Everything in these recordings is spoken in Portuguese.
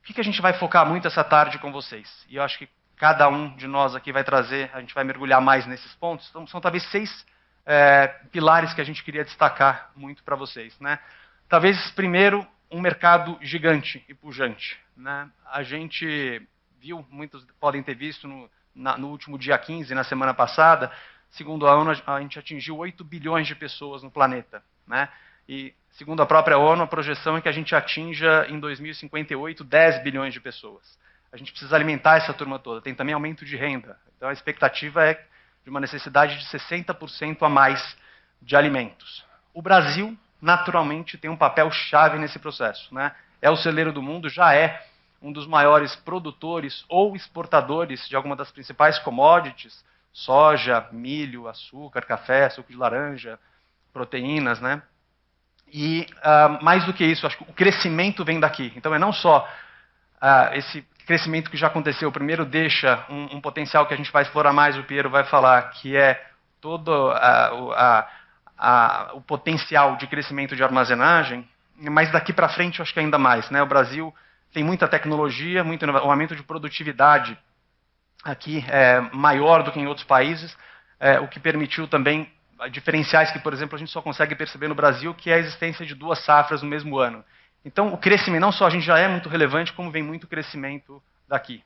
O que a gente vai focar muito essa tarde com vocês? E eu acho que cada um de nós aqui vai trazer, a gente vai mergulhar mais nesses pontos. Então, são talvez 6 pilares que a gente queria destacar muito para vocês, né? Talvez, primeiro, um mercado gigante e pujante, né? A gente viu, muitos podem ter visto no último dia 15, na semana passada, segundo a ONU, a gente atingiu 8 bilhões de pessoas no planeta, né? E, segundo a própria ONU, a projeção é que a gente atinja, em 2058, 10 bilhões de pessoas. A gente precisa alimentar essa turma toda. Tem também aumento de renda. Então, a expectativa é de uma necessidade de 60% a mais de alimentos. O Brasil, naturalmente, tem um papel-chave nesse processo, né? É o celeiro do mundo, já é um dos maiores produtores ou exportadores de alguma das principais commodities, soja, milho, açúcar, café, suco de laranja, proteínas, né? E, mais do que isso, acho que o crescimento vem daqui. Então, é não só esse crescimento que já aconteceu, primeiro deixa um potencial que a gente vai explorar mais, o Piero vai falar, que é todo o potencial de crescimento de armazenagem, mas daqui para frente, eu acho que ainda mais, né? O Brasil tem muita tecnologia, muito inovação, o aumento de produtividade aqui é maior do que em outros países, o que permitiu também diferenciais que, por exemplo, a gente só consegue perceber no Brasil, que é a existência de 2 safras no mesmo ano. Então, o crescimento, não só a gente já é muito relevante, como vem muito crescimento daqui.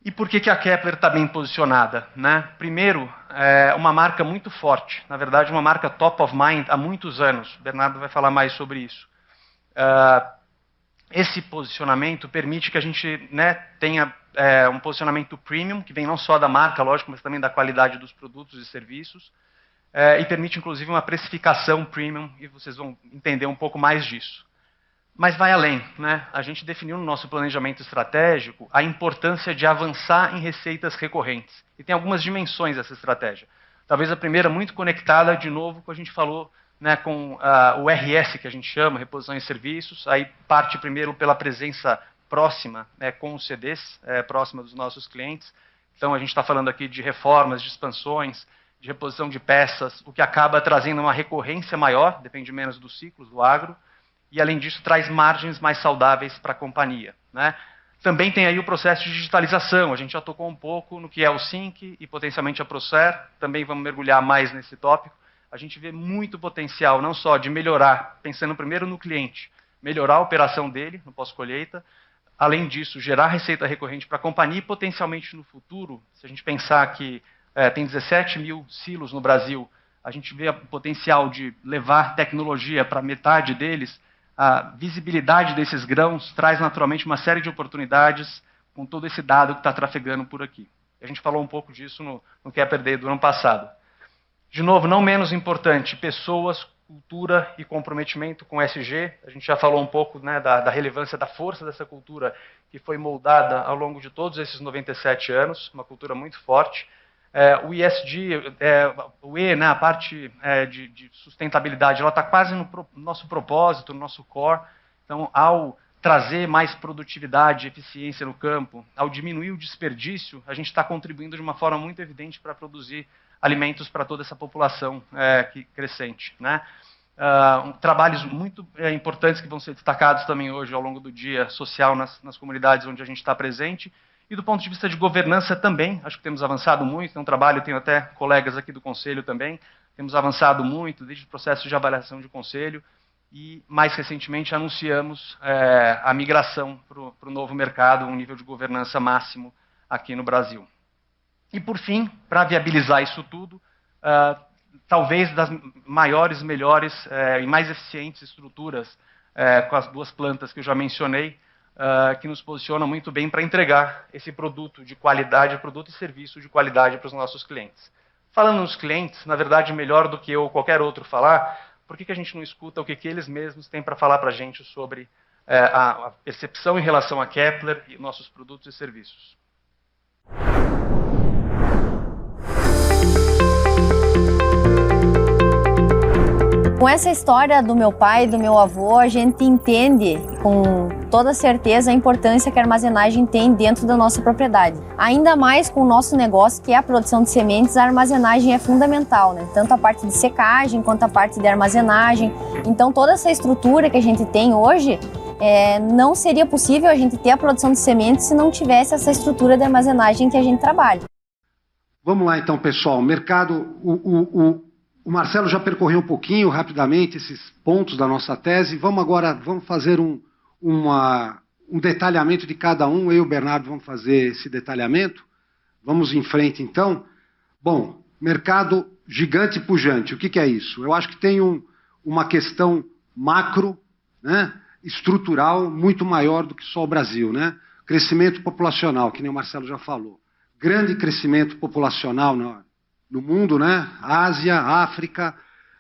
E por que a Kepler está bem posicionada, né? Primeiro, é uma marca muito forte, na verdade, uma marca top of mind há muitos anos. O Bernardo vai falar mais sobre isso. Esse posicionamento permite que a gente, né, tenha um posicionamento premium, que vem não só da marca, lógico, mas também da qualidade dos produtos e serviços, e permite, inclusive, uma precificação premium, e vocês vão entender um pouco mais disso. Mas vai além, né? A gente definiu no nosso planejamento estratégico a importância de avançar em receitas recorrentes. E tem algumas dimensões essa estratégia. Talvez a primeira, muito conectada, de novo, com o que a gente falou, né, com o RS, que a gente chama, Reposição e Serviços. Aí parte primeiro pela presença próxima, né, com os CDs, próxima dos nossos clientes. Então, a gente está falando aqui de reformas, de expansões, de reposição de peças, o que acaba trazendo uma recorrência maior, depende menos dos ciclos do agro, e além disso traz margens mais saudáveis para a companhia, né? Também tem aí o processo de digitalização, a gente já tocou um pouco no que é o Sync e potencialmente a Procer, também vamos mergulhar mais nesse tópico. A gente vê muito potencial, não só de melhorar, pensando primeiro no cliente, melhorar a operação dele no pós-colheita, além disso, gerar receita recorrente para a companhia e potencialmente no futuro, se a gente pensar que tem 17 mil silos no Brasil, a gente vê o potencial de levar tecnologia para metade deles, a visibilidade desses grãos traz naturalmente uma série de oportunidades com todo esse dado que está trafegando por aqui. A gente falou um pouco disso no Quer Perder do ano passado. De novo, não menos importante, pessoas, cultura e comprometimento com SG. A gente já falou um pouco, né, da relevância, da força dessa cultura que foi moldada ao longo de todos esses 97 anos, uma cultura muito forte. O ESG, o E, né, a parte de sustentabilidade, ela está quase no nosso propósito, no nosso core. Então, ao trazer mais produtividade e eficiência no campo, ao diminuir o desperdício, a gente está contribuindo de uma forma muito evidente para produzir alimentos para toda essa população crescente, né? Trabalhos muito importantes que vão ser destacados também hoje ao longo do dia social nas comunidades onde a gente está presente. E do ponto de vista de governança também, acho que temos avançado muito, é um trabalho, tenho até colegas aqui do Conselho também, temos avançado muito, desde o processo de avaliação de Conselho, e mais recentemente anunciamos a migração para o novo mercado, um nível de governança máximo aqui no Brasil. E por fim, para viabilizar isso tudo, talvez das maiores, melhores e mais eficientes estruturas, com as 2 plantas que eu já mencionei, que nos posiciona muito bem para entregar esse produto de qualidade, produto e serviço de qualidade para os nossos clientes. Falando nos clientes, na verdade, melhor do que eu ou qualquer outro falar, por que a gente não escuta o que eles mesmos têm para falar para a gente sobre a percepção em relação a Kepler e nossos produtos e serviços? Com essa história do meu pai e do meu avô, a gente entende com toda certeza a importância que a armazenagem tem dentro da nossa propriedade. Ainda mais com o nosso negócio, que é a produção de sementes, a armazenagem é fundamental, né? Tanto a parte de secagem quanto a parte de armazenagem. Então toda essa estrutura que a gente tem hoje não seria possível a gente ter a produção de sementes se não tivesse essa estrutura de armazenagem que a gente trabalha. Vamos lá então, pessoal. O mercado, o Marcelo já percorreu um pouquinho, rapidamente, esses pontos da nossa tese. Vamos fazer um detalhamento de cada um. Eu e o Bernardo vamos fazer esse detalhamento. Vamos em frente, então. Bom, mercado gigante e pujante. O que é isso? Eu acho que tem uma questão macro, né, estrutural, muito maior do que só o Brasil, né? Crescimento populacional, que nem o Marcelo já falou. Grande crescimento populacional no mundo, né? Ásia, África,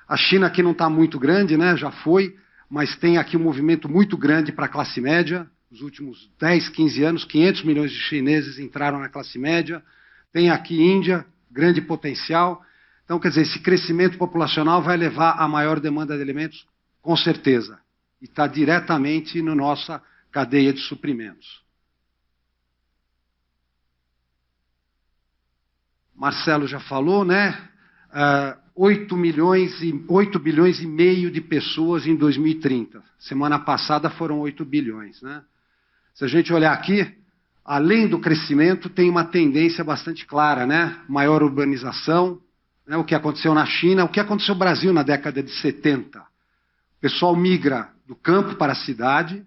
a China aqui não está muito grande, né? Já foi, mas tem aqui um movimento muito grande para a classe média. Nos últimos 10, 15 anos, 500 milhões de chineses entraram na classe média. Tem aqui Índia, grande potencial. Então, quer dizer, esse crescimento populacional vai levar a maior demanda de alimentos, com certeza. E está diretamente na nossa cadeia de suprimentos. Marcelo já falou, né? 8 bilhões e meio de pessoas em 2030. Semana passada foram 8 bilhões, né? Se a gente olhar aqui, além do crescimento, tem uma tendência bastante clara, né? Maior urbanização, né? O que aconteceu na China, o que aconteceu no Brasil na década de 70. O pessoal migra do campo para a cidade,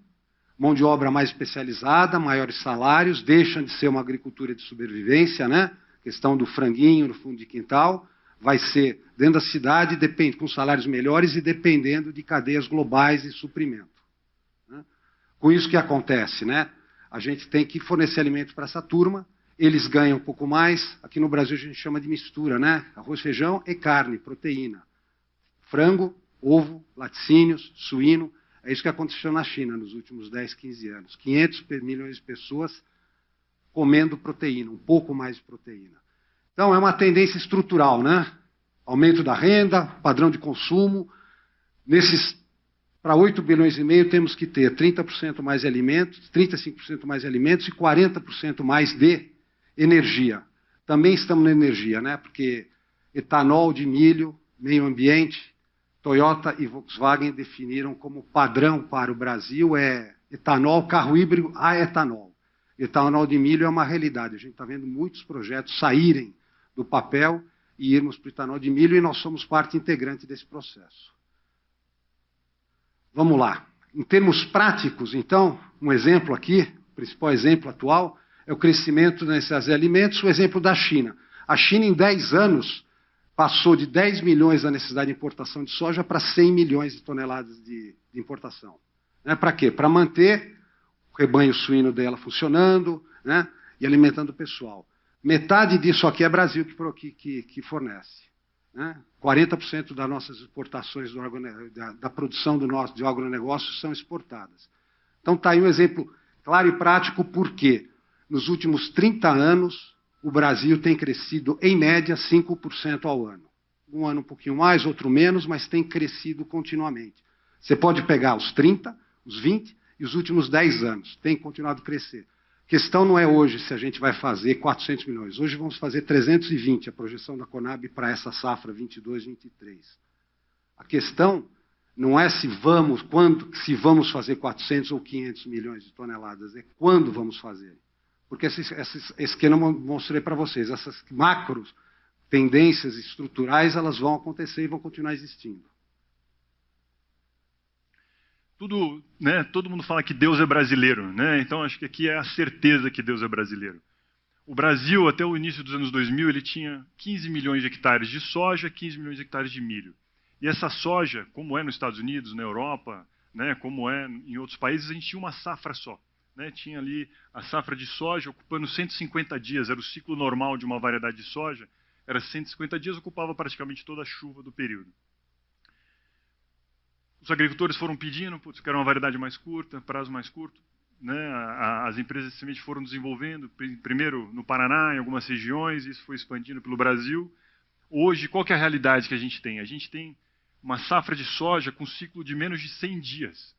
mão de obra mais especializada, maiores salários, deixam de ser uma agricultura de sobrevivência, né? Questão do franguinho no fundo de quintal, vai ser dentro da cidade, com salários melhores e dependendo de cadeias globais de suprimento. Né? Com isso que acontece, né? A gente tem que fornecer alimento para essa turma, eles ganham um pouco mais, aqui no Brasil a gente chama de mistura, né? Arroz, feijão e carne, proteína. Frango, ovo, laticínios, suíno, é isso que aconteceu na China nos últimos 10, 15 anos. 500 milhões de pessoas comendo proteína, um pouco mais de proteína. Então, é uma tendência estrutural, né? Aumento da renda, padrão de consumo. Para 8 bilhões e meio, temos que ter 30% mais de alimentos, 35% mais de alimentos e 40% mais de energia. Também estamos na energia, né? Porque etanol de milho, meio ambiente, Toyota e Volkswagen definiram como padrão para o Brasil etanol, carro híbrido a etanol. Etanol de milho é uma realidade. A gente está vendo muitos projetos saírem do papel e irmos para o etanol de milho e nós somos parte integrante desse processo. Vamos lá. Em termos práticos, então, um exemplo aqui, o principal exemplo atual, é o crescimento nesses alimentos, o exemplo da China. A China, em 10 anos, passou de 10 milhões da necessidade de importação de soja para 100 milhões de toneladas de importação. Né? Para quê? Para manter o rebanho suíno dela funcionando, né? E alimentando o pessoal. Metade disso aqui é Brasil que fornece. Né? 40% das nossas exportações da produção de agronegócio são exportadas. Então está aí um exemplo claro e prático, porque nos últimos 30 anos o Brasil tem crescido, em média, 5% ao ano. Um ano um pouquinho mais, outro menos, mas tem crescido continuamente. Você pode pegar os 30, os 20 e os últimos 10 anos. Tem continuado a crescer. A questão não é hoje se a gente vai fazer 400 milhões. Hoje vamos fazer 320, a projeção da Conab para essa safra 22, 23. A questão não é se vamos fazer 400 ou 500 milhões de toneladas, é quando vamos fazer. Porque esse que eu mostrei para vocês, essas macros tendências estruturais, elas vão acontecer e vão continuar existindo. Todo mundo fala que Deus é brasileiro, né? Então acho que aqui é a certeza que Deus é brasileiro. O Brasil, até o início dos anos 2000, ele tinha 15 milhões de hectares de soja, 15 milhões de hectares de milho. E essa soja, como é nos Estados Unidos, na Europa, né, como é em outros países, a gente tinha uma safra só. Né? Tinha ali a safra de soja ocupando 150 dias, era o ciclo normal de uma variedade de soja, era 150 dias, ocupava praticamente toda a chuva do período. Os agricultores foram pedindo, quero uma variedade mais curta, prazo mais curto. Né? As empresas de semente foram desenvolvendo, primeiro no Paraná, em algumas regiões, isso foi expandindo pelo Brasil. Hoje, qual que é a realidade que a gente tem? A gente tem uma safra de soja com ciclo de menos de 100 dias.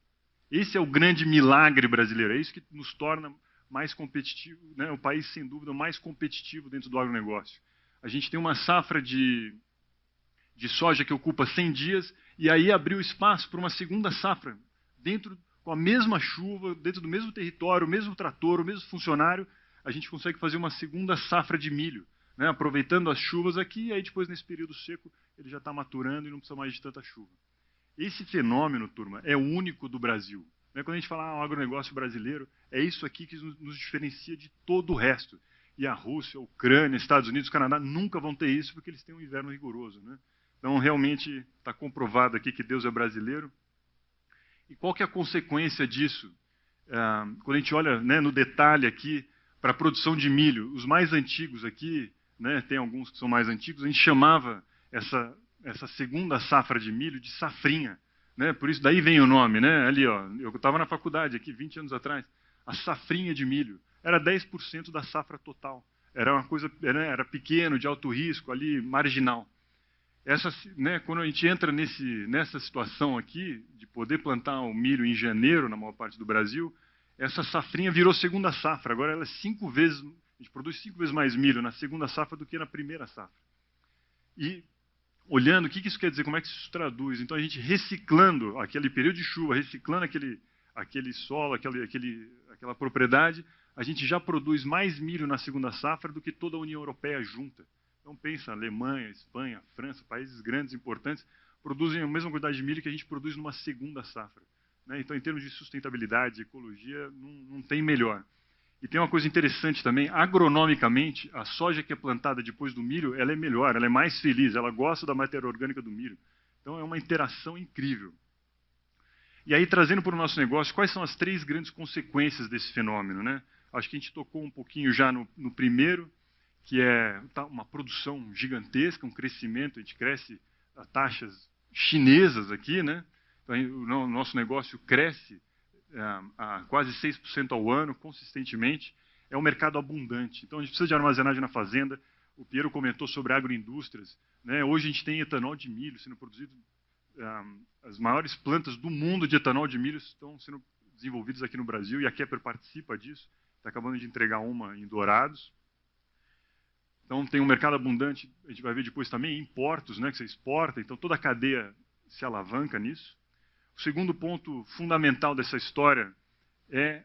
Esse é o grande milagre brasileiro, é isso que nos torna mais competitivo, né? O país, sem dúvida, mais competitivo dentro do agronegócio. A gente tem uma safra de soja que ocupa 100 dias, e aí abriu espaço para uma segunda safra, dentro com a mesma chuva, dentro do mesmo território, o mesmo trator, o mesmo funcionário, a gente consegue fazer uma segunda safra de milho, né, aproveitando as chuvas aqui, e aí depois, nesse período seco, ele já está maturando e não precisa mais de tanta chuva. Esse fenômeno, turma, é único do Brasil. Quando a gente fala o agronegócio brasileiro, é isso aqui que nos diferencia de todo o resto. E a Rússia, a Ucrânia, Estados Unidos, Canadá nunca vão ter isso porque eles têm um inverno rigoroso, né? Então, realmente, está comprovado aqui que Deus é brasileiro. E qual que é a consequência disso? Quando a gente olha, né, no detalhe aqui para a produção de milho, os mais antigos aqui, né, tem alguns que são mais antigos, a gente chamava essa segunda safra de milho de safrinha. Né? Por isso, daí vem o nome. Né? Ali, ó, eu estava na faculdade, aqui 20 anos atrás, a safrinha de milho. Era 10% da safra total. Era uma coisa, era pequeno, de alto risco, ali, marginal. Né, quando a gente entra nessa situação aqui, de poder plantar o milho em janeiro, na maior parte do Brasil, essa safrinha virou segunda safra. Agora ela é 5 vezes, a gente produz 5 vezes mais milho na segunda safra do que na primeira safra. E, olhando, o que isso quer dizer, como é que isso se traduz? Então, a gente reciclando aquele período de chuva, reciclando aquele solo, aquela propriedade, a gente já produz mais milho na segunda safra do que toda a União Europeia junta. Então, pensa, Alemanha, Espanha, França, países grandes, importantes, produzem a mesma quantidade de milho que a gente produz numa segunda safra. Né? Então, em termos de sustentabilidade, ecologia, não tem melhor. E tem uma coisa interessante também, agronomicamente, a soja que é plantada depois do milho, ela é melhor, ela é mais feliz, ela gosta da matéria orgânica do milho. Então, é uma interação incrível. E aí, trazendo para o nosso negócio, quais são as 3 grandes consequências desse fenômeno? Né? Acho que a gente tocou um pouquinho já no primeiro, que é uma produção gigantesca, um crescimento, a gente cresce a taxas chinesas aqui, né? Então, o nosso negócio cresce a quase 6% ao ano, consistentemente. É um mercado abundante. Então, a gente precisa de armazenagem na fazenda. O Piero comentou sobre agroindústrias. Né? Hoje, a gente tem etanol de milho sendo produzido. As maiores plantas do mundo de etanol de milho estão sendo desenvolvidas aqui no Brasil, e a Kepler participa disso. Está acabando de entregar uma em Dourados. Então, tem um mercado abundante. A gente vai ver depois também importos, né, que você exporta. Então, toda a cadeia se alavanca nisso. O segundo ponto fundamental dessa história é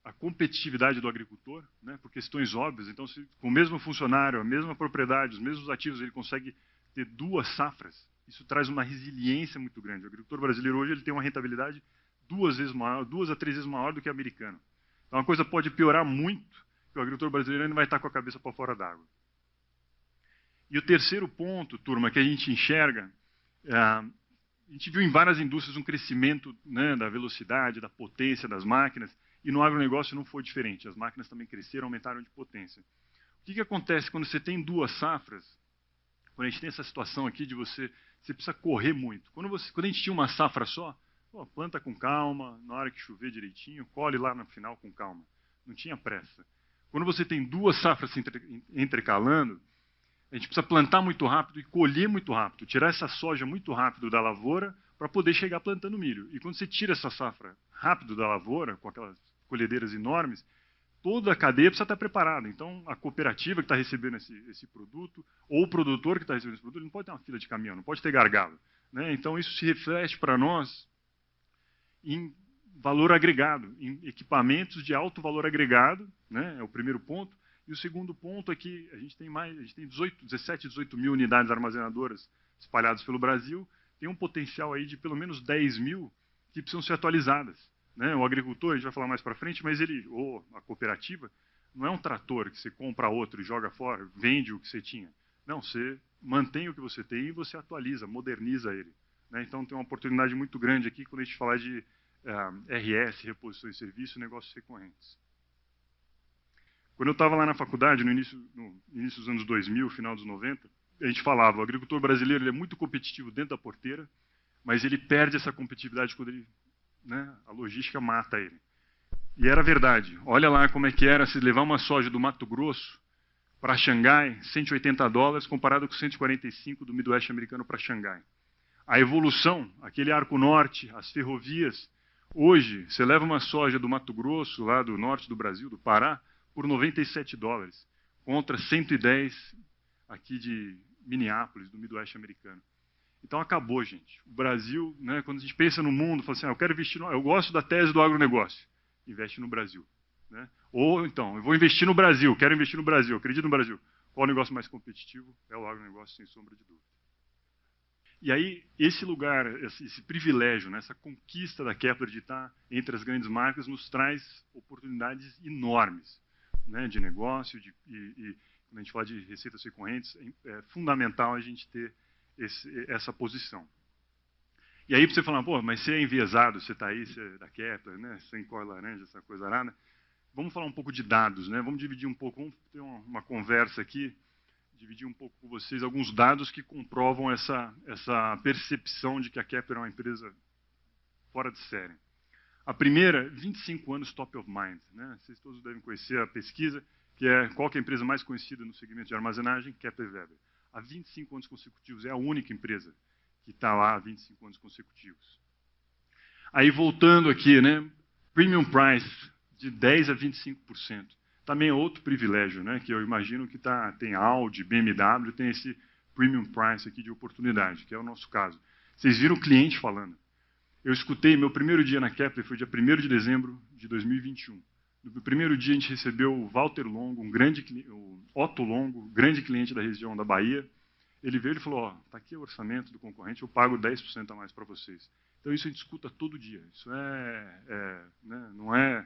a competitividade do agricultor, né, por questões óbvias. Então, se com o mesmo funcionário, a mesma propriedade, os mesmos ativos, ele consegue ter 2 safras, isso traz uma resiliência muito grande. O agricultor brasileiro hoje ele tem uma rentabilidade 2 vezes maior, 2 a 3 vezes maior do que o americano. Então, a coisa pode piorar muito, que o agricultor brasileiro ainda vai estar com a cabeça para fora d'água. E o terceiro ponto, turma, que a gente enxerga, a gente viu em várias indústrias um crescimento, né, da velocidade, da potência das máquinas, e no agronegócio não foi diferente. As máquinas também cresceram, aumentaram de potência. O que acontece quando você tem 2 safras? Quando a gente tem essa situação aqui de você precisa correr muito. Quando a gente tinha uma safra só, planta com calma, na hora que chover direitinho, colhe lá no final com calma. Não tinha pressa. Quando você tem 2 safras se intercalando, a gente precisa plantar muito rápido e colher muito rápido, tirar essa soja muito rápido da lavoura para poder chegar plantando milho. E quando você tira essa safra rápido da lavoura, com aquelas colhedeiras enormes, toda a cadeia precisa estar preparada. Então, a cooperativa que está recebendo esse produto, ou o produtor que está recebendo esse produto, ele não pode ter uma fila de caminhão, não pode ter gargalo. Né? Então, isso se reflete para nós em valor agregado, em equipamentos de alto valor agregado, né? É o primeiro ponto. E o segundo ponto é que a gente tem 17, 18 mil unidades armazenadoras espalhadas pelo Brasil, tem um potencial aí de pelo menos 10 mil que precisam ser atualizadas. Né? O agricultor, a gente vai falar mais para frente, mas ou a cooperativa, não é um trator que você compra outro e joga fora, vende o que você tinha. Não, você mantém o que você tem e você atualiza, moderniza ele. Né? Então tem uma oportunidade muito grande aqui quando a gente falar de RS, reposição de serviço, negócios recorrentes. Quando eu estava lá na faculdade, no início dos anos 2000, final dos 90, a gente falava, o agricultor brasileiro ele é muito competitivo dentro da porteira, mas ele perde essa competitividade quando a logística mata ele. E era verdade. Olha lá como é que era se levar uma soja do Mato Grosso para Xangai, $180, comparado com 145 do Midwest americano para Xangai. A evolução, aquele arco norte, as ferrovias. Hoje, você leva uma soja do Mato Grosso, lá do norte do Brasil, do Pará, por $97, contra 110 aqui de Minneapolis, do Midwest americano. Então acabou, gente. O Brasil, né, quando a gente pensa no mundo, fala assim, eu quero investir, eu gosto da tese do agronegócio, investe no Brasil. Né? Ou então, eu vou investir no Brasil, quero investir no Brasil, acredito no Brasil. Qual o negócio mais competitivo? É o agronegócio, sem sombra de dúvida. E aí, esse lugar, esse privilégio, né, essa conquista da Kepler de estar entre as grandes marcas nos traz oportunidades enormes, né, de negócio, e quando a gente fala de receitas recorrentes, é fundamental a gente ter essa posição. E aí, para você falar, pô, mas você é enviesado, você está aí, você é da Kepler, né, sem cor laranja, essa coisa arada. Vamos falar um pouco de dados, né, vamos dividir um pouco, vamos ter uma conversa aqui, dividir um pouco com vocês alguns dados que comprovam essa percepção de que a Kepler é uma empresa fora de série. A primeira, 25 anos top of mind. Né? Vocês todos devem conhecer a pesquisa, que é qual que é a empresa mais conhecida no segmento de armazenagem? Kepler Weber. Há 25 anos consecutivos, é a única empresa que está lá há 25 anos consecutivos. Aí, voltando aqui, né? Premium price, de 10% a 25%. Também é outro privilégio, né, que eu imagino que tem Audi, BMW, tem esse premium price aqui de oportunidade, que é o nosso caso. Vocês viram o cliente falando. Eu escutei, meu primeiro dia na Kepler foi dia 1º de dezembro de 2021. No primeiro dia a gente recebeu o Walter Longo, o Otto Longo, grande cliente da região da Bahia. Ele veio e falou, está aqui o orçamento do concorrente, eu pago 10% a mais para vocês. Então isso a gente escuta todo dia. Isso né, não é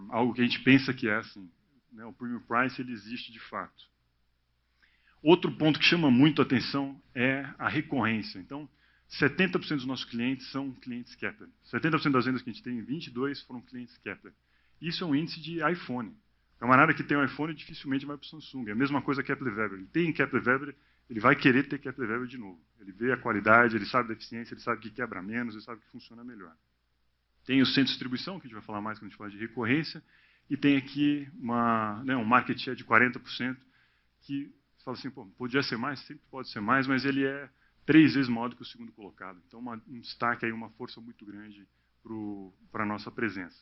algo que a gente pensa que é assim. Né, o premium price ele existe de fato. Outro ponto que chama muito a atenção é a recorrência. Então, 70% dos nossos clientes são clientes Kepler. 70% das vendas que a gente tem em 22 foram clientes Kepler. Isso é um índice de iPhone. O camarada que tem um iPhone dificilmente vai para o Samsung. É a mesma coisa que Kepler Weber. Ele tem Kepler Weber, ele vai querer ter Kepler Weber de novo. Ele vê a qualidade, ele sabe da eficiência, ele sabe que quebra menos, ele sabe que funciona melhor. Tem o centro de distribuição, que a gente vai falar mais quando a gente fala de recorrência, e tem aqui um market share de 40%, que você fala assim, pô, podia ser mais, sempre pode ser mais, mas ele é 3 vezes maior do que o segundo colocado. Então, um destaque aí, uma força muito grande para a nossa presença.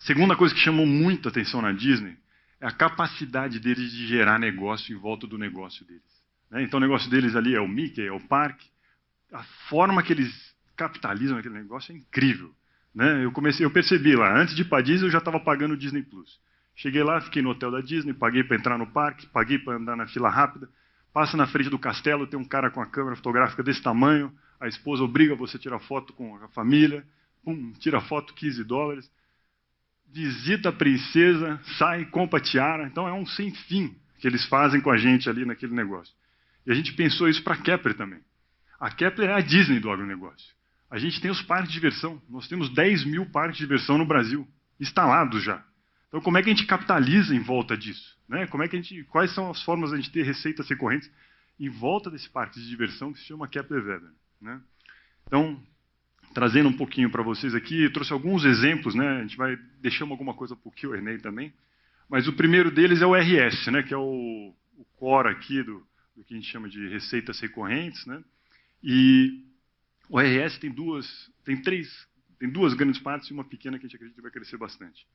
Segunda coisa que chamou muita atenção na Disney é a capacidade deles de gerar negócio em volta do negócio deles. Né? Então, o negócio deles ali é o Mickey, é o parque. A forma que eles capitalizam aquele negócio é incrível. Né? Eu percebi lá, antes de ir para a Disney, eu já estava pagando o Disney Plus. Cheguei lá, fiquei no hotel da Disney, paguei para entrar no parque, paguei para andar na fila rápida, passa na frente do castelo, tem um cara com a câmera fotográfica desse tamanho, a esposa obriga você a tirar foto com a família, tira foto, $15, visita a princesa, sai, compra a tiara, então é um sem fim que eles fazem com a gente ali naquele negócio. E a gente pensou isso para a Kepler também. A Kepler é a Disney do agronegócio. A gente tem os parques de diversão. Nós temos 10 mil parques de diversão no Brasil, instalados já. Então, como é que a gente capitaliza em volta disso? Né? Quais são as formas de a gente ter receitas recorrentes em volta desse parque de diversão que se chama Kepler Weber? Né? Então, trazendo um pouquinho para vocês aqui, eu trouxe alguns exemplos, né? A gente vai deixando alguma coisa para o Q&A também, mas o primeiro deles é o RS, né? Que é o core aqui do que a gente chama de receitas recorrentes, né? E o RS tem duas grandes partes e uma pequena que a gente acredita que vai crescer bastante.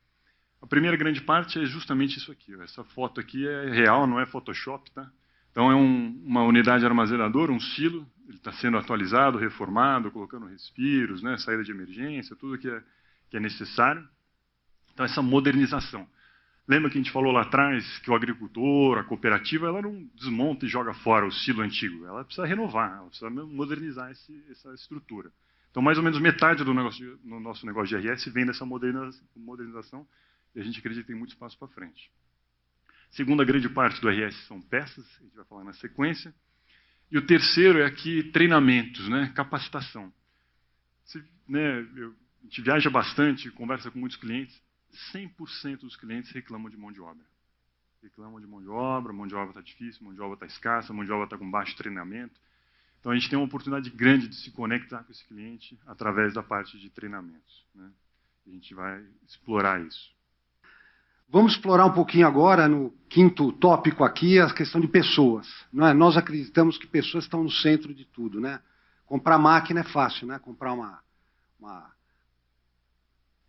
A primeira grande parte é justamente isso aqui. Ó. Essa foto aqui é real, não é Photoshop, tá? Então é uma unidade armazenadora, um silo, ele está sendo atualizado, reformado, colocando respiros, né, saída de emergência, tudo que é necessário. Então essa modernização. Lembra que a gente falou lá atrás que o agricultor, a cooperativa, ela não desmonta e joga fora o silo antigo. Ela precisa renovar, ela precisa modernizar essa estrutura. Então, mais ou menos metade do nosso negócio de RS vem dessa modernização e a gente acredita que tem muito espaço para frente. Segunda grande parte do RS são peças, a gente vai falar na sequência. E o terceiro é aqui treinamentos, né, capacitação. A gente viaja bastante, conversa com muitos clientes. 100% dos clientes reclamam de mão de obra. Reclamam de mão de obra está difícil, mão de obra está escassa, mão de obra está com baixo treinamento. Então a gente tem uma oportunidade grande de se conectar com esse cliente através da parte de treinamentos. Né? A gente vai explorar isso. Vamos explorar um pouquinho agora, no quinto tópico aqui, a questão de pessoas. Não é? Nós acreditamos que pessoas estão no centro de tudo. Né? Comprar máquina é fácil, né? Comprar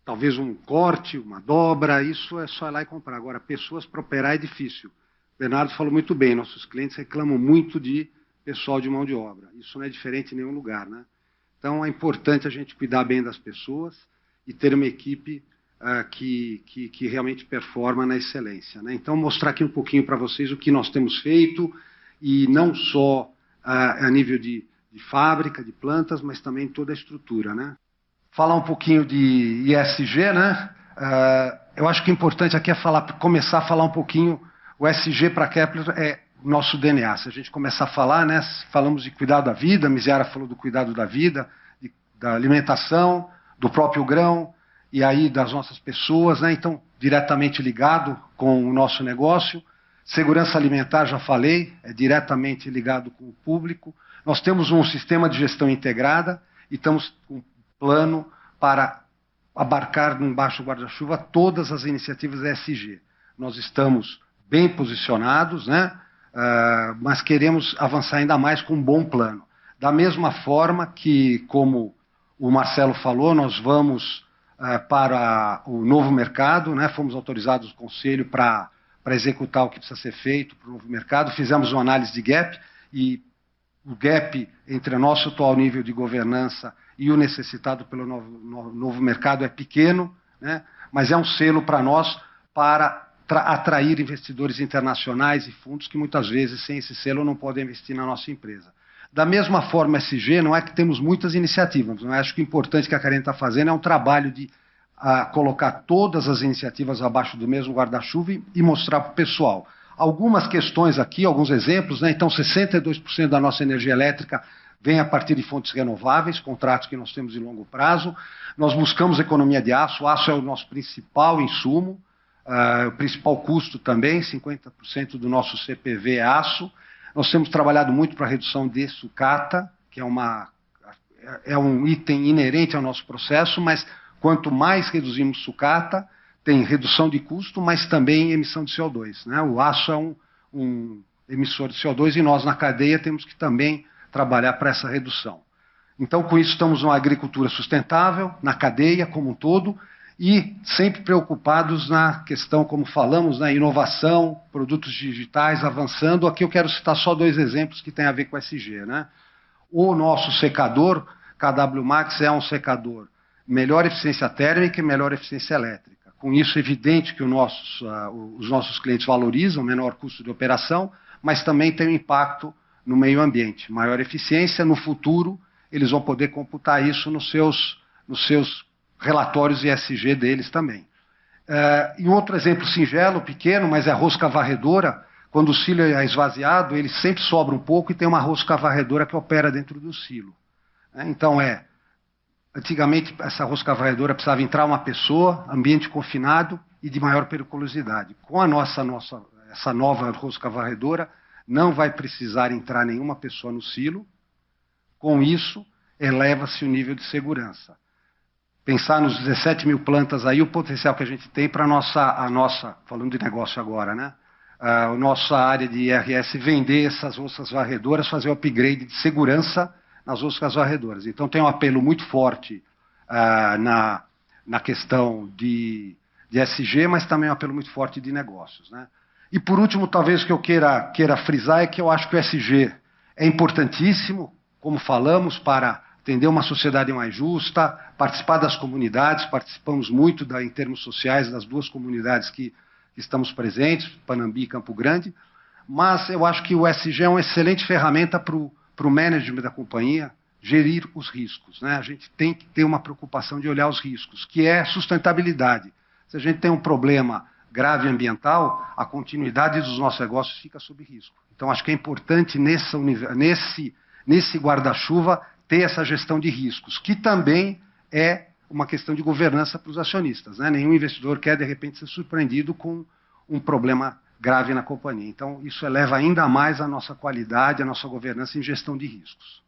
talvez um corte, uma dobra, isso é só ir lá e comprar. Agora, pessoas para operar é difícil. O Bernardo falou muito bem, nossos clientes reclamam muito de pessoal de mão de obra. Isso não é diferente em nenhum lugar, né? Então, é importante a gente cuidar bem das pessoas e ter uma equipe que realmente performa na excelência, né? Então, mostrar aqui um pouquinho para vocês o que nós temos feito, e não só a nível de fábrica, de plantas, mas também toda a estrutura, né? Falar um pouquinho de ESG, né? Eu acho que o importante aqui é começar a falar um pouquinho. O ESG para a Kepler é nosso DNA. Se a gente começar a falar, né? Falamos de cuidado da vida, a Miziara falou do cuidado da vida, da alimentação, do próprio grão, e aí das nossas pessoas, né? Então, diretamente ligado com o nosso negócio. Segurança alimentar, já falei, é diretamente ligado com o público. Nós temos um sistema de gestão integrada e estamos com um plano para abarcar embaixo do guarda-chuva todas as iniciativas ESG. Nós estamos bem posicionados, né? Mas queremos avançar ainda mais com um bom plano. Da mesma forma que, como o Marcelo falou, nós vamos para o novo mercado, né? Fomos autorizados no Conselho para executar o que precisa ser feito para o novo mercado. Fizemos uma análise de gap, e o gap entre o nosso atual nível de governança e o necessitado pelo novo mercado é pequeno, né? Mas é um selo para nós para atrair investidores internacionais e fundos que muitas vezes, sem esse selo, não podem investir na nossa empresa. Da mesma forma, SG, não é que temos muitas iniciativas, mas acho que o importante que a Karen está fazendo é um trabalho de colocar todas as iniciativas abaixo do mesmo guarda-chuva e mostrar para o pessoal. Algumas questões aqui, alguns exemplos, né? Então, 62% da nossa energia elétrica vem a partir de fontes renováveis, contratos que nós temos de longo prazo. Nós buscamos economia de aço. O aço é o nosso principal insumo, o principal custo também, 50% do nosso CPV é aço. Nós temos trabalhado muito para a redução de sucata, que é um item inerente ao nosso processo, mas quanto mais reduzimos sucata, tem redução de custo, mas também emissão de CO2, né? O aço é um emissor de CO2 e nós, na cadeia, temos que também trabalhar para essa redução. Então, com isso, estamos numa agricultura sustentável, na cadeia como um todo, e sempre preocupados na questão, como falamos, na inovação, produtos digitais avançando. Aqui eu quero citar só 2 exemplos que têm a ver com SG, né? O nosso secador, KW Max, é um secador melhor eficiência térmica e melhor eficiência elétrica. Com isso, é evidente que os nossos clientes valorizam menor custo de operação, mas também tem um impacto no meio ambiente. Maior eficiência, no futuro, eles vão poder computar isso nos seus relatórios ESG deles também. E um outro exemplo singelo, pequeno, mas é a rosca varredora. Quando o silo é esvaziado, ele sempre sobra um pouco e tem uma rosca varredora que opera dentro do silo. Então, antigamente, essa rosca varredora precisava entrar uma pessoa, ambiente confinado e de maior periculosidade. Com essa nova rosca varredora, não vai precisar entrar nenhuma pessoa no silo. Com isso, eleva-se o nível de segurança. Pensar nos 17 mil plantas aí, o potencial que a gente tem para a nossa, falando de negócio agora, né? A nossa área de IRS vender essas roscas varredoras, fazer o upgrade de segurança nas roscas varredoras. Então tem um apelo muito forte na questão de SG, mas também um apelo muito forte de negócios, né? E por último, talvez o que eu queira frisar é que eu acho que o SG é importantíssimo, como falamos, para atender uma sociedade mais justa, participar das comunidades. Participamos muito em termos sociais das 2 comunidades que estamos presentes, Panambi e Campo Grande, mas eu acho que o SG é uma excelente ferramenta para o management da companhia gerir os riscos, né? A gente tem que ter uma preocupação de olhar os riscos, que é sustentabilidade. Se a gente tem um problema grave ambiental, a continuidade dos nossos negócios fica sob risco. Então, acho que é importante nesse guarda-chuva ter essa gestão de riscos, que também é uma questão de governança para os acionistas, né? Nenhum investidor quer, de repente, ser surpreendido com um problema grave na companhia. Então, isso eleva ainda mais a nossa qualidade, a nossa governança em gestão de riscos.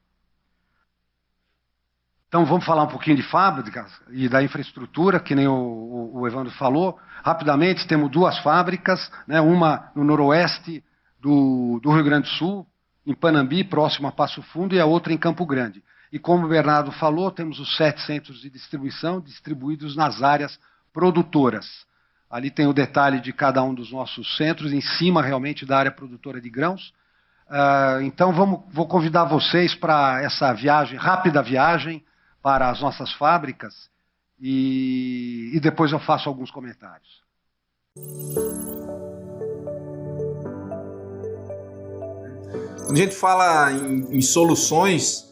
Então, vamos falar um pouquinho de fábricas e da infraestrutura, que nem o Evandro falou. Rapidamente, temos 2 fábricas, né? Uma no noroeste do Rio Grande do Sul, em Panambi, próximo a Passo Fundo, e a outra em Campo Grande. E como o Bernardo falou, temos os 7 centros de distribuição distribuídos nas áreas produtoras. Ali tem o detalhe de cada um dos nossos centros, em cima realmente da área produtora de grãos. Então, vou convidar vocês para essa viagem, rápida viagem, para as nossas fábricas, e depois eu faço alguns comentários. Quando a gente fala em soluções,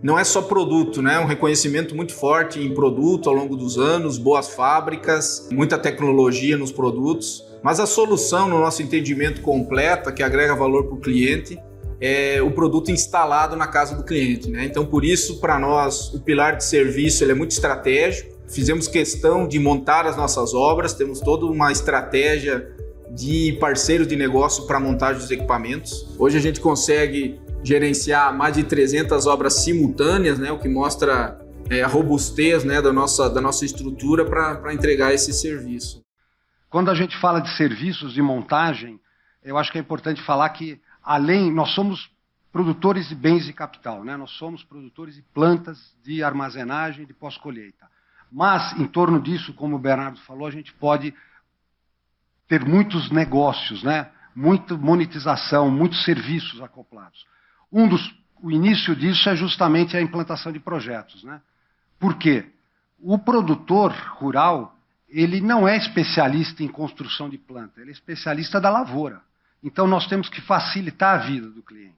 não é só produto, né? É um reconhecimento muito forte em produto ao longo dos anos, boas fábricas, muita tecnologia nos produtos, mas a solução, no nosso entendimento completa, que agrega valor para o cliente, é o produto instalado na casa do cliente, né? Então, por isso, para nós, o pilar de serviço ele é muito estratégico. Fizemos questão de montar as nossas obras, temos toda uma estratégia de parceiros de negócio para montagem dos equipamentos. Hoje a gente consegue gerenciar mais de 300 obras simultâneas, né, o que mostra a robustez, né, da nossa estrutura para entregar esse serviço. Quando a gente fala de serviços de montagem, eu acho que é importante falar que, nós somos produtores de bens de capital, né? Nós somos produtores de plantas de armazenagem de pós-colheita. Mas, em torno disso, como o Bernardo falou, a gente pode ter muitos negócios, né? Muita monetização, muitos serviços acoplados. O início disso é justamente a implantação de projetos, né? Por quê? O produtor rural, ele não é especialista em construção de planta, ele é especialista da lavoura. Então, nós temos que facilitar a vida do cliente.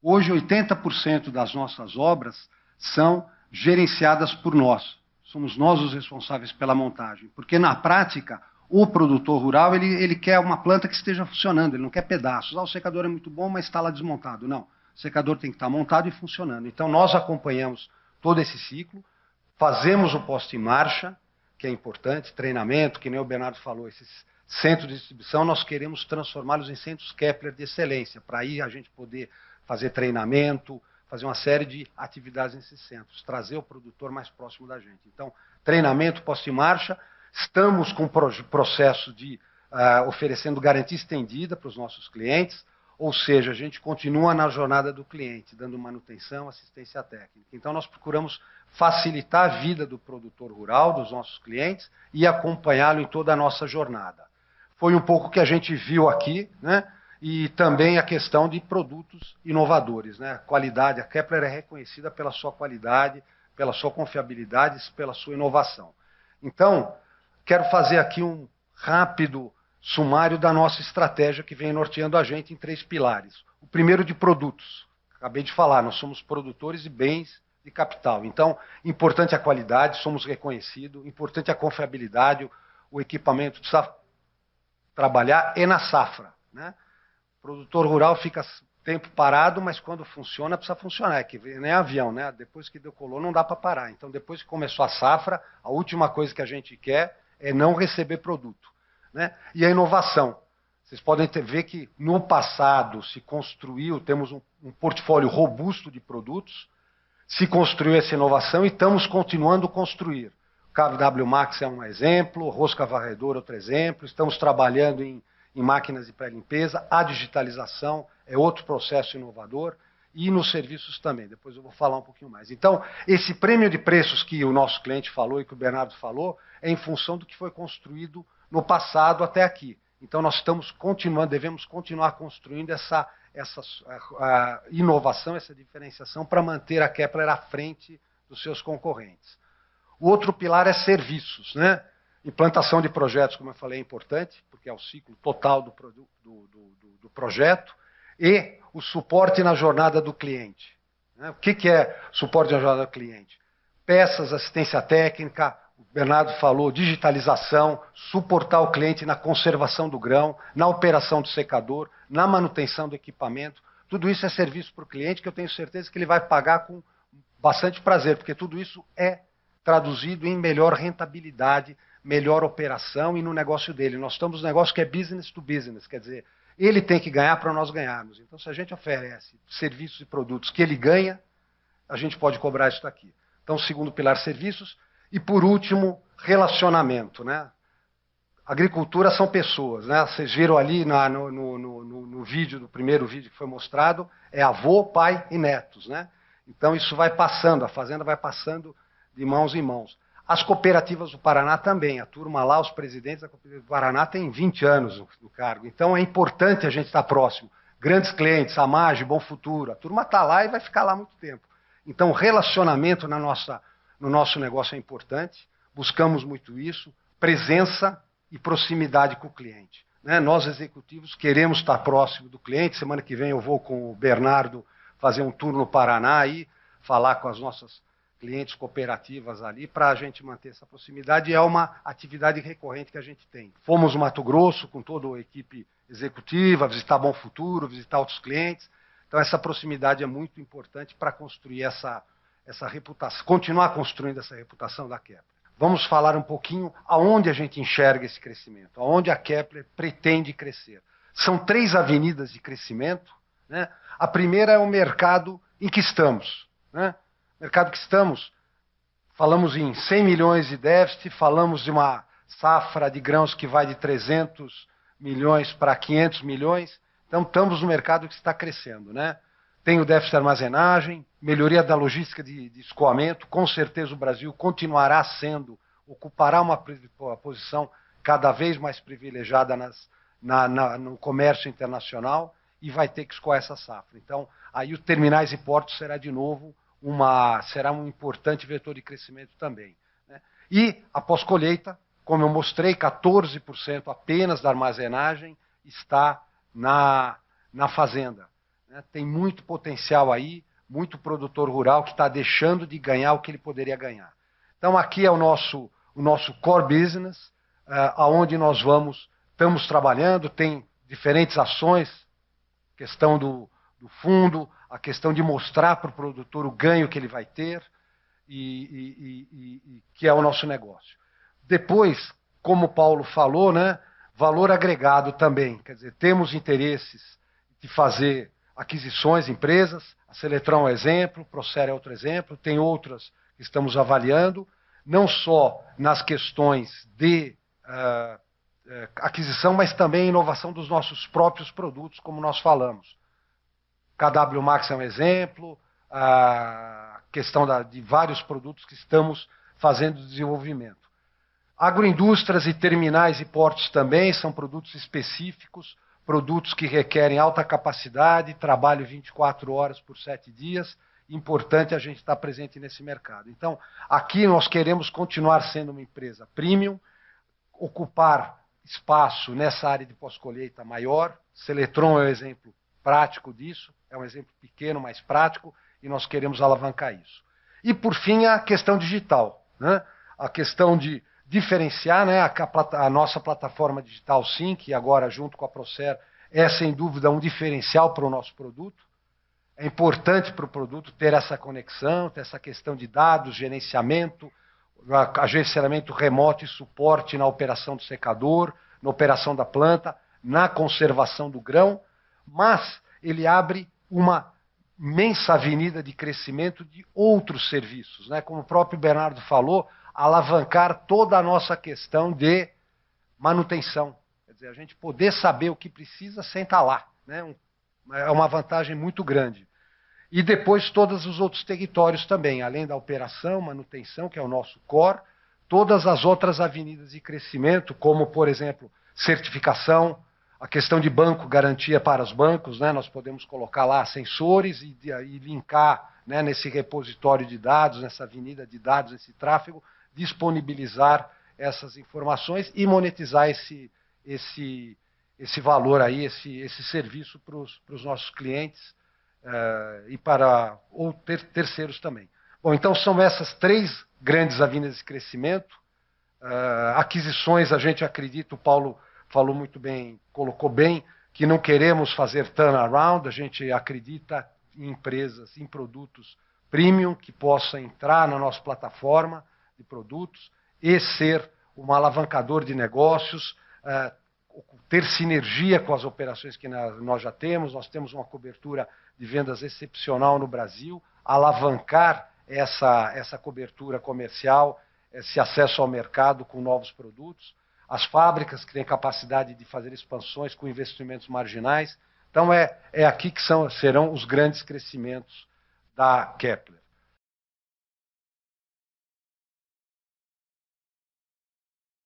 Hoje, 80% das nossas obras são gerenciadas por nós. Somos nós os responsáveis pela montagem. Porque, na prática, o produtor rural ele quer uma planta que esteja funcionando, ele não quer pedaços. O secador é muito bom, mas está lá desmontado. Não, o secador tem que estar montado e funcionando. Então, nós acompanhamos todo esse ciclo, fazemos o posto em marcha, que é importante, treinamento, que nem o Bernardo falou, esses centros de distribuição, nós queremos transformá-los em centros Kepler de excelência, para aí a gente poder fazer treinamento, fazer uma série de atividades nesses centros, trazer o produtor mais próximo da gente. Então, treinamento, posto em marcha, estamos com o processo de oferecendo garantia estendida para os nossos clientes, ou seja, a gente continua na jornada do cliente, dando manutenção, assistência técnica. Então, nós procuramos facilitar a vida do produtor rural, dos nossos clientes, e acompanhá-lo em toda a nossa jornada. Foi um pouco o que a gente viu aqui, né? E também a questão de produtos inovadores, né? Qualidade, a Kepler é reconhecida pela sua qualidade, pela sua confiabilidade, pela sua inovação. Então, quero fazer aqui um rápido sumário da nossa estratégia que vem norteando a gente em 3 pilares. O primeiro de produtos. Acabei de falar, nós somos produtores de bens de capital. Então, importante a qualidade, somos reconhecidos, importante a confiabilidade, o equipamento precisa trabalhar na safra, né? O produtor rural fica tempo parado, mas quando funciona, precisa funcionar. É que nem avião, né? Depois que decolou, não dá para parar. Então, depois que começou a safra, a última coisa que a gente quer é não receber produto, né? E a inovação. Vocês podem ver que no passado se construiu, temos um portfólio robusto de produtos, se construiu essa inovação e estamos continuando a construir. O KW Max é um exemplo, rosca varredora outro exemplo, estamos trabalhando em máquinas de pré-limpeza, a digitalização é outro processo inovador, e nos serviços também, depois eu vou falar um pouquinho mais. Então, esse prêmio de preços que o nosso cliente falou e que o Bernardo falou, é em função do que foi construído no passado até aqui. Então, nós estamos continuando, devemos continuar construindo essa inovação, essa diferenciação, para manter a Kepler à frente dos seus concorrentes. O outro pilar é serviços, né? Implantação de projetos, como eu falei, é importante, porque é o ciclo total do projeto, e o suporte na jornada do cliente. Né? O que é suporte na jornada do cliente? Peças, assistência técnica, o Bernardo falou, digitalização, suportar o cliente na conservação do grão, na operação do secador, na manutenção do equipamento. Tudo isso é serviço para o cliente que eu tenho certeza que ele vai pagar com bastante prazer, porque tudo isso é traduzido em melhor rentabilidade, melhor operação e no negócio dele. Nós estamos no negócio que é business to business, quer dizer, ele tem que ganhar para nós ganharmos. Então, se a gente oferece serviços e produtos que ele ganha, a gente pode cobrar isso daqui. Então, segundo pilar, serviços. E, por último, relacionamento, né? Agricultura são pessoas, né? Vocês viram ali no vídeo, do primeiro vídeo que foi mostrado, é avô, pai e netos, né? Então, isso vai passando, a fazenda vai passando de mãos em mãos. As cooperativas do Paraná também. A turma lá, os presidentes da cooperativa do Paraná têm 20 anos no cargo. Então, é importante a gente estar próximo. grandes clientes, a Mage, Bom Futuro, a turma está lá e vai ficar lá muito tempo. Então, relacionamento no nosso negócio é importante, buscamos muito isso, presença e proximidade com o cliente. Né? Nós, executivos, queremos estar próximo do cliente. Semana que vem eu vou com o Bernardo fazer um tour no Paraná e falar com as nossas clientes cooperativas ali para a gente manter essa proximidade. É uma atividade recorrente que a gente tem. Fomos no Mato Grosso com toda a equipe executiva, visitar Bom Futuro, visitar outros clientes. Então, essa proximidade é muito importante para construir essa reputação, continuar construindo essa reputação da Kepler. Vamos falar um pouquinho aonde a gente enxerga esse crescimento, aonde a Kepler pretende crescer. São 3 avenidas de crescimento. Né? A primeira é o mercado em que estamos. Né? Mercado que estamos, falamos em 100 milhões de déficit, falamos de uma safra de grãos que vai de 300 milhões para 500 milhões. Então, estamos no mercado que está crescendo. Né? Tem o déficit de armazenagem, melhoria da logística de escoamento. Com certeza o Brasil continuará sendo, ocupará uma posição cada vez mais privilegiada no comércio internacional e vai ter que escoar essa safra. Então, aí os terminais e portos será de novo será um importante vetor de crescimento também. Né? E a pós-colheita, como eu mostrei, 14% apenas da armazenagem está na fazenda. Né? Tem muito potencial aí, muito produtor rural que está deixando de ganhar o que ele poderia ganhar. Então, aqui é o nosso core business, aonde nós estamos trabalhando, tem diferentes ações, questão do fundo, a questão de mostrar para o produtor o ganho que ele vai ter, e que é o nosso negócio. Depois, como o Paulo falou, né, valor agregado também. Quer dizer, temos interesses de fazer aquisições, empresas, a Seletron é um exemplo, Procer é outro exemplo, tem outras que estamos avaliando, não só nas questões de aquisição, mas também inovação dos nossos próprios produtos, como nós falamos. KW Max é um exemplo, a questão de vários produtos que estamos fazendo desenvolvimento. Agroindústrias e terminais e portos também são produtos específicos, produtos que requerem alta capacidade, trabalho 24 horas por 7 dias. Importante a gente estar presente nesse mercado. Então, aqui nós queremos continuar sendo uma empresa premium, ocupar espaço nessa área de pós-colheita maior. Seletron é um exemplo prático disso, é um exemplo pequeno, mas prático, e nós queremos alavancar isso. E, por fim, a questão digital. Né? A questão de diferenciar, né, a nossa plataforma digital Sim, que agora, junto com a Procer, é, sem dúvida, um diferencial para o nosso produto. É importante para o produto ter essa conexão, ter essa questão de dados, gerenciamento, agenciamento remoto e suporte na operação do secador, na operação da planta, na conservação do grão, mas ele abre uma imensa avenida de crescimento de outros serviços, né? Como o próprio Bernardo falou, alavancar toda a nossa questão de manutenção. Quer dizer, a gente poder saber o que precisa sem estar lá, né? É uma vantagem muito grande. E depois todos os outros territórios também, além da operação, manutenção, que é o nosso core, todas as outras avenidas de crescimento, como, por exemplo, certificação, a questão de banco, garantia para os bancos, né? Nós podemos colocar lá sensores e linkar, né, nesse repositório de dados, nessa avenida de dados, esse tráfego, disponibilizar essas informações e monetizar esse valor aí, esse serviço para os nossos clientes e para terceiros também. Bom, então são essas 3 grandes avenidas de crescimento. Aquisições, a gente acredita, o Paulo falou muito bem, colocou bem, que não queremos fazer turnaround, a gente acredita em empresas, em produtos premium que possam entrar na nossa plataforma de produtos e ser um alavancador de negócios, ter sinergia com as operações que nós já temos. Nós temos uma cobertura de vendas excepcional no Brasil, alavancar essa cobertura comercial, esse acesso ao mercado com novos produtos, as fábricas que têm capacidade de fazer expansões com investimentos marginais. Então, é aqui que serão os grandes crescimentos da Kepler.